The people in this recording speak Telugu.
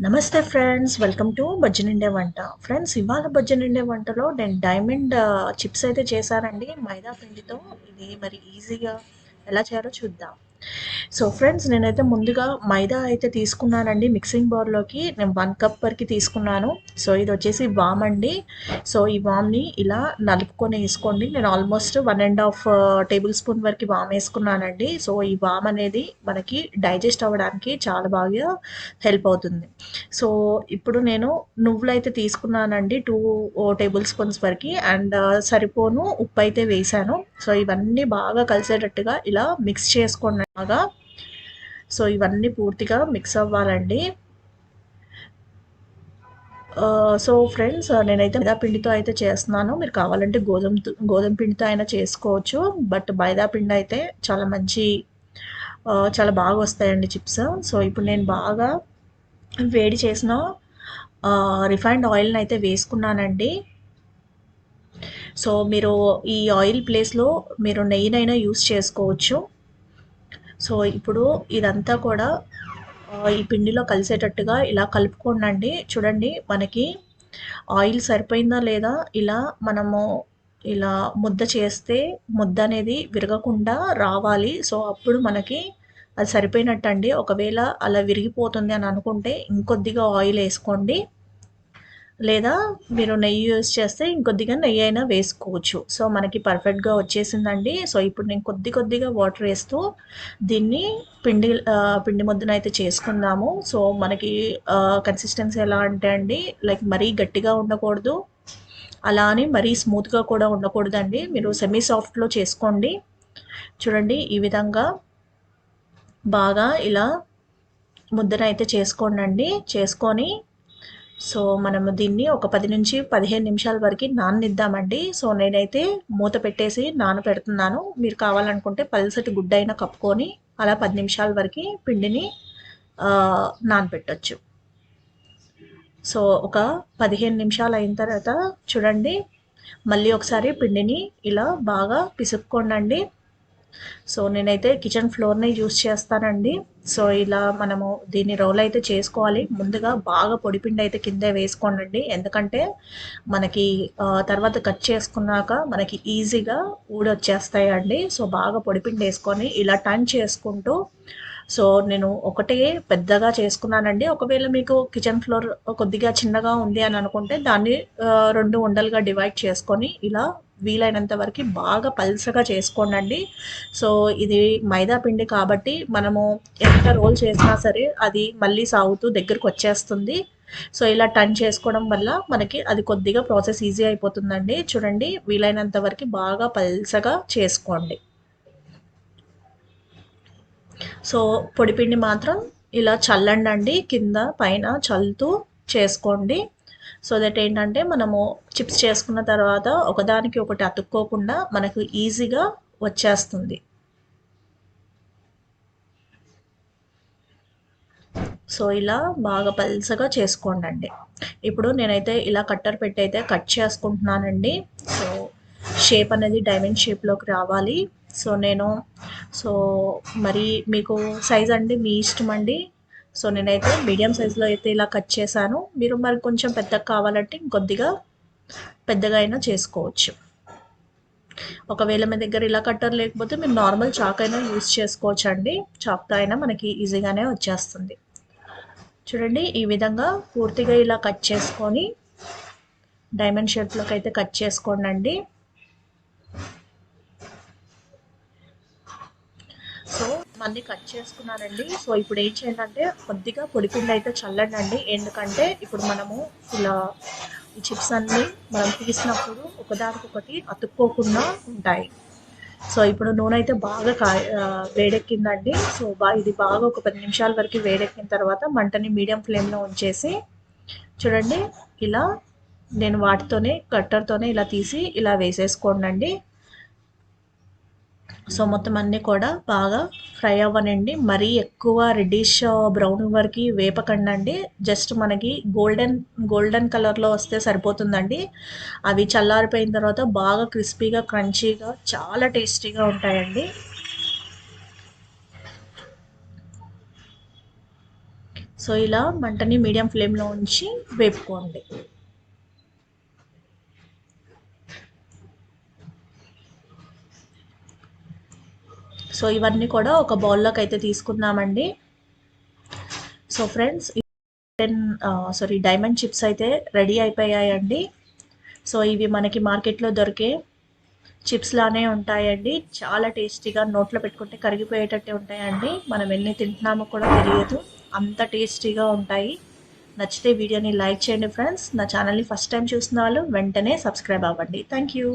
నమస్తే ఫ్రెండ్స్, వెల్కమ్ టు బజ్జి నిండే వంట. ఫ్రెండ్స్, ఇవాళ బజ్జి నిండే వంటలో నేను డైమండ్ చిప్స్ అయితే చేశానండి మైదా పిండితో. ఇది మరి ఈజీగా ఎలా చేయాలో చూద్దాం. సో ఫ్రెండ్స్, నేనైతే ముందుగా మైదా అయితే తీసుకున్నానండి. మిక్సింగ్ బౌల్లోకి నేను 1 కప్ వరకు తీసుకున్నాను. సో ఇది వచ్చేసి వామ్ అండి. సో ఈ వామ్ని ఇలా నలుపుకొని వేసుకోండి. నేను ఆల్మోస్ట్ 1.5 టేబుల్ స్పూన్ వరకు వామ్ వేసుకున్నానండి. సో ఈ వామ్ అనేది మనకి డైజెస్ట్ అవ్వడానికి చాలా బాగా హెల్ప్ అవుతుంది. సో ఇప్పుడు నేను నువ్వులైతే తీసుకున్నానండి 2 టేబుల్ స్పూన్స్ వరకు. అండ్ సరిపోను ఉప్పు అయితే వేసాను. సో ఇవన్నీ బాగా కలిసేటట్టుగా ఇలా మిక్స్ చేసుకోండి బాగా. సో ఇవన్నీ పూర్తిగా మిక్స్ అవ్వాలండి. సో ఫ్రెండ్స్, నేనైతే మైదా పిండితో అయితే చేస్తున్నాను. మీరు కావాలంటే గోధుమ పిండితో అయినా చేసుకోవచ్చు. బట్ మైదా పిండి అయితే చాలా మంచి చాలా బాగా వస్తాయండి చిప్స్. సో ఇప్పుడు నేను బాగా వేడి చేసిన రిఫైన్డ్ ఆయిల్ని అయితే వేసుకున్నానండి. సో మీరు ఈ ఆయిల్ ప్లేస్లో మీరు నెయ్యినైనా యూస్ చేసుకోవచ్చు. సో ఇప్పుడు ఇదంతా కూడా ఈ పిండిలో కలిసేటట్టుగా ఇలా కలుపుకోండి. చూడండి, మనకి ఆయిల్ సరిపోయిందా లేదా ఇలా మనము ఇలా ముద్ద చేస్తే ముద్ద అనేది విరగకుండా రావాలి. సో అప్పుడు మనకి అది సరిపోయినట్టండి. ఒకవేళ అలా విరిగిపోతుంది అని అనుకుంటే ఇంకొద్దిగా ఆయిల్ వేసుకోండి, లేదా మీరు నెయ్యి యూస్ చేస్తే ఇంకొద్దిగా నెయ్యి అయినా వేసుకోవచ్చు. సో మనకి పర్ఫెక్ట్గా వచ్చేసిందండి. సో ఇప్పుడు నేను కొద్దిగా వాటర్ వేస్తూ దీన్ని పిండి ముద్దను అయితే చేసుకుందాము. సో మనకి కన్సిస్టెన్సీ ఎలా అంటే అండి, లైక్ మరీ గట్టిగా ఉండకూడదు, అలా అని మరీ స్మూత్గా కూడా ఉండకూడదండి. మీరు సెమీ సాఫ్ట్లో చేసుకోండి. చూడండి, ఈ విధంగా బాగా ఇలా ముద్దనైతే చేసుకోండి. చేసుకొని సో మనము దీన్ని ఒక 10 నుంచి 15 నిమిషాల వరకు నాననిద్దామండి. సో నేనైతే మూత పెట్టేసి నానపెడుతున్నాను. మీరు కావాలనుకుంటే పల్సటి గుడ్డైనా కప్పుకొని అలా 10 నిమిషాల వరకు పిండిని నానపెట్టొచ్చు. సో ఒక 15 నిమిషాలు అయిన తర్వాత చూడండి, మళ్ళీ ఒకసారి పిండిని ఇలా బాగా పిసుక్కోండి. సో నేనైతే కిచెన్ ఫ్లోర్ని యూస్ చేస్తానండి. సో ఇలా మనము దీన్ని రోల్ అయితే చేసుకోవాలి. ముందుగా బాగా పొడిపిండి అయితే కింద వేసుకోండి. ఎందుకంటే మనకి తర్వాత కట్ చేసుకున్నాక మనకి ఈజీగా ఊడొచ్చేస్తాయండి. సో బాగా పొడిపిండి వేసుకొని ఇలా టర్న్ చేసుకుంటూ, సో నేను ఒకటే పెద్దగా చేసుకున్నానండి. ఒకవేళ మీకు కిచెన్ ఫ్లోర్ కొద్దిగా చిన్నగా ఉంది అని అనుకుంటే దాన్ని 2 ఉండలుగా డివైడ్ చేసుకొని ఇలా వీలైనంత వరకు బాగా పల్చగా చేసుకోండి. సో ఇది మైదా పిండి కాబట్టి మనము ఎంత రోల్ చేసినా సరే అది మళ్ళీ సాగుతూ దగ్గరకు వచ్చేస్తుంది. సో ఇలా టర్న్ చేసుకోవడం వల్ల మనకి అది కొద్దిగా ప్రాసెస్ ఈజీ అయిపోతుందండి. చూడండి, వీలైనంత వరకు బాగా పల్చగా చేసుకోండి. సో పొడిపిండి మాత్రం ఇలా చల్లండి, కింద పైన చల్లుతూ చేసుకోండి. సో దట్ ఏంటంటే మనము చిప్స్ చేసుకున్న తర్వాత ఒకదానికి ఒకటి అతుక్కోకుండా మనకు ఈజీగా వచ్చేస్తుంది. సో ఇలా బాగా పల్చగా చేసుకోండి. ఇప్పుడు నేనైతే ఇలా కట్టర్ పెట్టి అయితే కట్ చేసుకుంటున్నానండి. సో షేప్ అనేది డైమండ్ షేప్లోకి రావాలి. సో నేను సో మరి మీకు సైజ్ అండి మీ ఇష్టం అండి. సో నేనైతే మీడియం సైజులో అయితే ఇలా కట్ చేశాను. మీరు మరి కొంచెం పెద్దగా కావాలంటే ఇంకొద్దిగా పెద్దగా అయినా చేసుకోవచ్చు. ఒకవేళ మీ దగ్గర ఇలా కట్టర్ లేకపోతే మీరు నార్మల్ చాక్ అయినా యూస్ చేసుకోవచ్చు అండి. చాక్తో అయినా మనకి ఈజీగానే వచ్చేస్తుంది. చూడండి, ఈ విధంగా పూర్తిగా ఇలా కట్ చేసుకొని డైమండ్ షేప్లోకి అయితే కట్ చేసుకోండి. సో మళ్ళీ కట్ చేసుకున్నానండి. సో ఇప్పుడు ఏం చేయాలంటే కొద్దిగా పొడిపిండి అయితే చల్లండి. ఎందుకంటే ఇప్పుడు మనము ఇలా ఈ చిప్స్ అన్నీ మనం తీసినప్పుడు ఒకదానికొకటి అతుక్కోకుండా ఉంటాయి. సో ఇప్పుడు నూనె అయితే బాగా వేడెక్కిందండి. సో ఇది బాగా ఒక 10 నిమిషాల వరకు వేడెక్కిన తర్వాత మంటని మీడియం ఫ్లేమ్లో ఉంచేసి చూడండి, ఇలా నేను వాటితోనే కట్టర్తోనే ఇలా తీసి ఇలా వేసేసుకోండి. సో మొత్తం అన్నీ కూడా బాగా ఫ్రై అవ్వనండి. మరీ ఎక్కువ రెడ్డిష్ బ్రౌన్ వరకు వేపకండి. జస్ట్ మనకి గోల్డెన్ కలర్లో వస్తే సరిపోతుందండి. అవి చల్లారిపోయిన తర్వాత బాగా క్రిస్పీగా క్రంచీగా చాలా టేస్టీగా ఉంటాయండి. సో ఇలా మంటని మీడియం ఫ్లేమ్లో ఉంచి వేపుకోండి. సో ఇవన్నీ కూడా ఒక బౌల్లోకి అయితే తీసుకుందామండి. సో ఫ్రెండ్స్, డైమండ్ చిప్స్ అయితే రెడీ అయిపోయాయండి. సో ఇవి మనకి మార్కెట్లో దొరికే చిప్స్ లానే ఉంటాయండి. చాలా టేస్టీగా, నోట్లో పెట్టుకుంటే కరిగిపోయేటట్టే ఉంటాయండి. మనం ఎన్ని తింటున్నామో కూడా తెలియదు, అంత టేస్టీగా ఉంటాయి. నచ్చితే వీడియోని లైక్ చేయండి ఫ్రెండ్స్. నా ఛానల్ని ఫస్ట్ టైం చూసిన వాళ్ళు వెంటనే సబ్స్క్రైబ్ అవ్వండి. Thank you.